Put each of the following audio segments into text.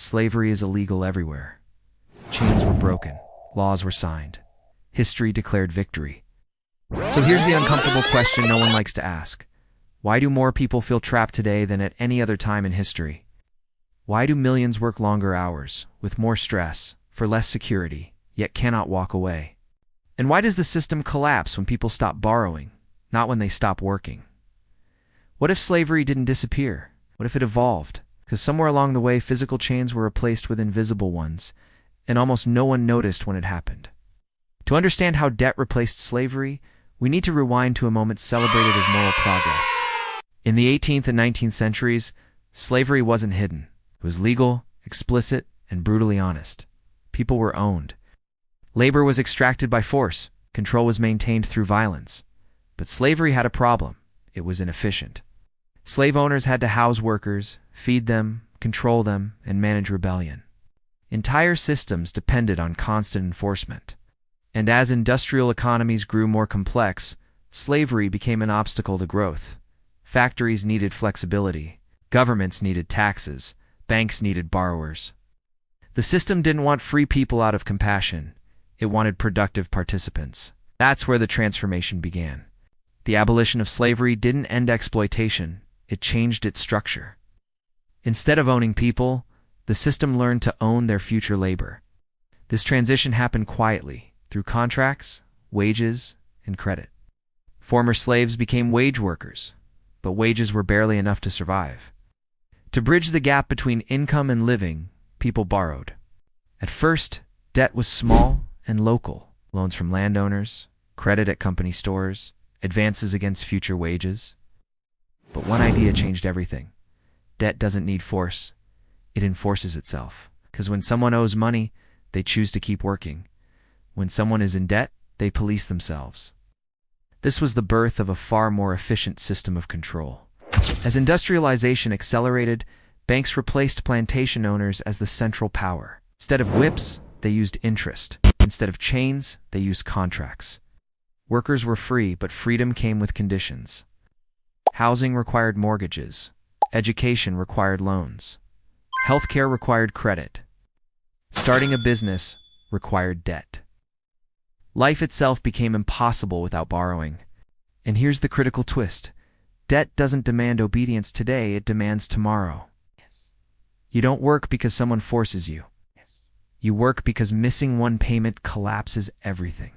Slavery is illegal everywhere. Chains were broken. Laws were signed. History declared victory. So here's the uncomfortable question no one likes to ask. Why do more people feel trapped today than at any other time in history? Why do millions work longer hours, with more stress, for less security, yet cannot walk away? And why does the system collapse when people stop borrowing, not when they stop working? What if slavery didn't disappear? What if it evolved? Because somewhere along the way, physical chains were replaced with invisible ones, and almost no one noticed when it happened. To understand how debt replaced slavery, we need to rewind to a moment celebrated as moral progress. In the 18th and 19th centuries, slavery wasn't hidden. It was legal, explicit, and brutally honest. People were owned. Labor was extracted by force. Control was maintained through violence. But slavery had a problem. It was inefficient. Slave owners had to house workers, feed them, control them, and manage rebellion. Entire systems depended on constant enforcement. And as industrial economies grew more complex, slavery became an obstacle to growth. Factories needed flexibility. Governments needed taxes. Banks needed borrowers. The system didn't want free people out of compassion. It wanted productive participants. That's where the transformation began. The abolition of slavery didn't end exploitation. It changed its structure. Instead of owning people, the system learned to own their future labor. This transition happened quietly, through contracts, wages, and credit. Former slaves became wage workers, but wages were barely enough to survive. To bridge the gap between income and living, people borrowed. At first, debt was small and local: loans from landowners, credit at company stores, advances against future wages. But one idea changed everything. Debt doesn't need force. It enforces itself. Because when someone owes money, they choose to keep working. When someone is in debt, they police themselves. This was the birth of a far more efficient system of control. As industrialization accelerated, banks replaced plantation owners as the central power. Instead of whips, they used interest. Instead of chains, they used contracts. Workers were free, but freedom came with conditions. Housing required mortgages. Education required loans. Healthcare required credit. Starting a business required debt. Life itself became impossible without borrowing. And here's the critical twist. Debt doesn't demand obedience today, it demands tomorrow. You don't work because someone forces you. You work because missing one payment collapses everything.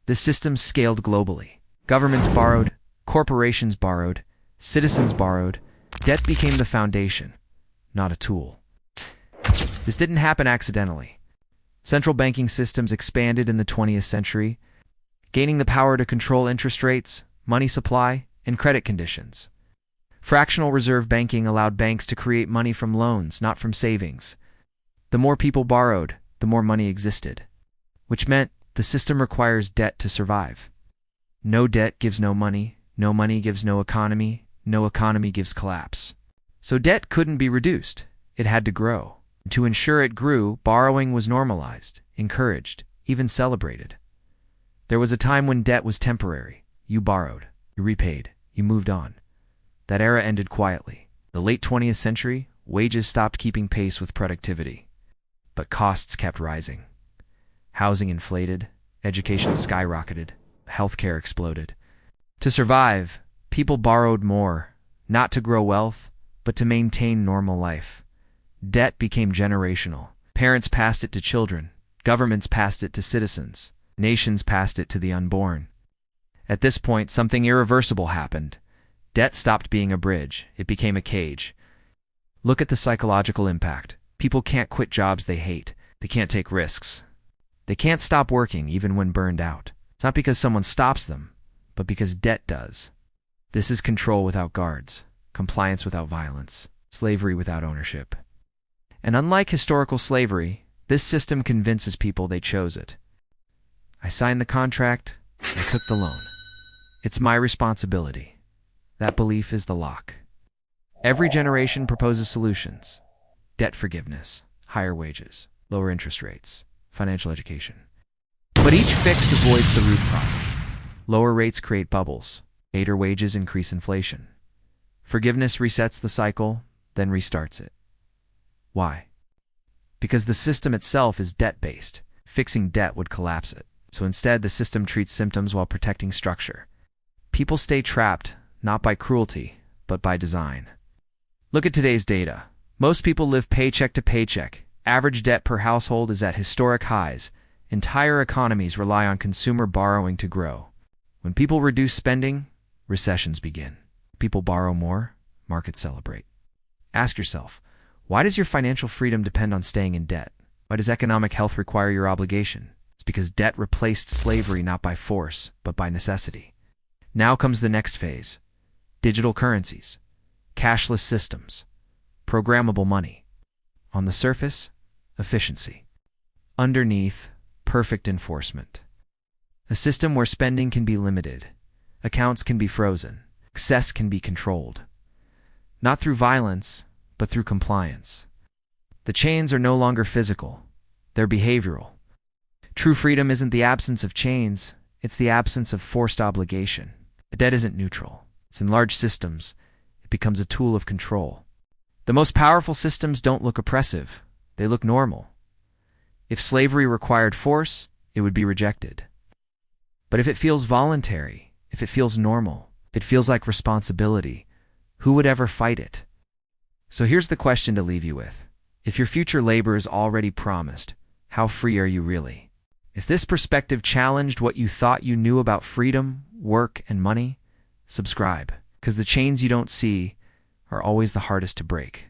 The system scaled globally. Governments borrowed, corporations borrowed, citizens borrowed. Debt became the foundation, not a tool. This didn't happen accidentally. Central banking systems expanded in the 20th century, gaining the power to control interest rates, money supply, and credit conditions. Fractional reserve banking allowed banks to create money from loans, not from savings. The more people borrowed, the more money existed, which meant the system requires debt to survive. No debt gives no money gives no economy gives collapse. So debt couldn't be reduced, it had to grow. To ensure it grew, borrowing was normalized, encouraged, even celebrated. There was a time when debt was temporary. You borrowed, you repaid, you moved on. That era ended quietly. The late 20th century, wages stopped keeping pace with productivity. But costs kept rising. Housing inflated, education skyrocketed, healthcare exploded. To survive, people borrowed more, not to grow wealth, but to maintain normal life. Debt became generational. Parents passed it to children. Governments passed it to citizens. Nations passed it to the unborn. At this point, something irreversible happened. Debt stopped being a bridge. It became a cage. Look at the psychological impact. People can't quit jobs they hate. They can't take risks. They can't stop working even when burned out. It's not because someone stops them, but because debt does. This is control without guards, compliance without violence, slavery without ownership. And unlike historical slavery, this system convinces people they chose it. I signed the contract, I took the loan. It's my responsibility. That belief is the lock. Every generation proposes solutions: debt forgiveness, higher wages, lower interest rates, financial education. But each fix avoids the root problem. Lower rates create bubbles. Later wages increase inflation. Forgiveness resets the cycle, then restarts it. Why? Because the system itself is debt-based. Fixing debt would collapse it. So instead, the system treats symptoms while protecting structure. People stay trapped, not by cruelty, but by design. Look at today's data. Most people live paycheck to paycheck. Average debt per household is at historic highs. Entire economies rely on consumer borrowing to grow. When people reduce spending, recessions begin. People borrow more, markets celebrate. Ask yourself, why does your financial freedom depend on staying in debt? Why does economic health require your obligation? It's because debt replaced slavery not by force, but by necessity. Now comes the next phase. Digital currencies, cashless systems, programmable money. On the surface, efficiency. Underneath, perfect enforcement. A system where spending can be limited, accounts can be frozen, excess can be controlled. Not through violence, but through compliance. The chains are no longer physical, they're behavioral. True freedom isn't the absence of chains, it's the absence of forced obligation. A debt isn't neutral. It's in large systems. It becomes a tool of control. The most powerful systems don't look oppressive. They look normal. If slavery required force, it would be rejected. But if it feels voluntary, if it feels normal, if it feels like responsibility, who would ever fight it? So here's the question to leave you with. If your future labor is already promised, how free are you really? If this perspective challenged what you thought you knew about freedom, work, and money, subscribe, because the chains you don't see are always the hardest to break.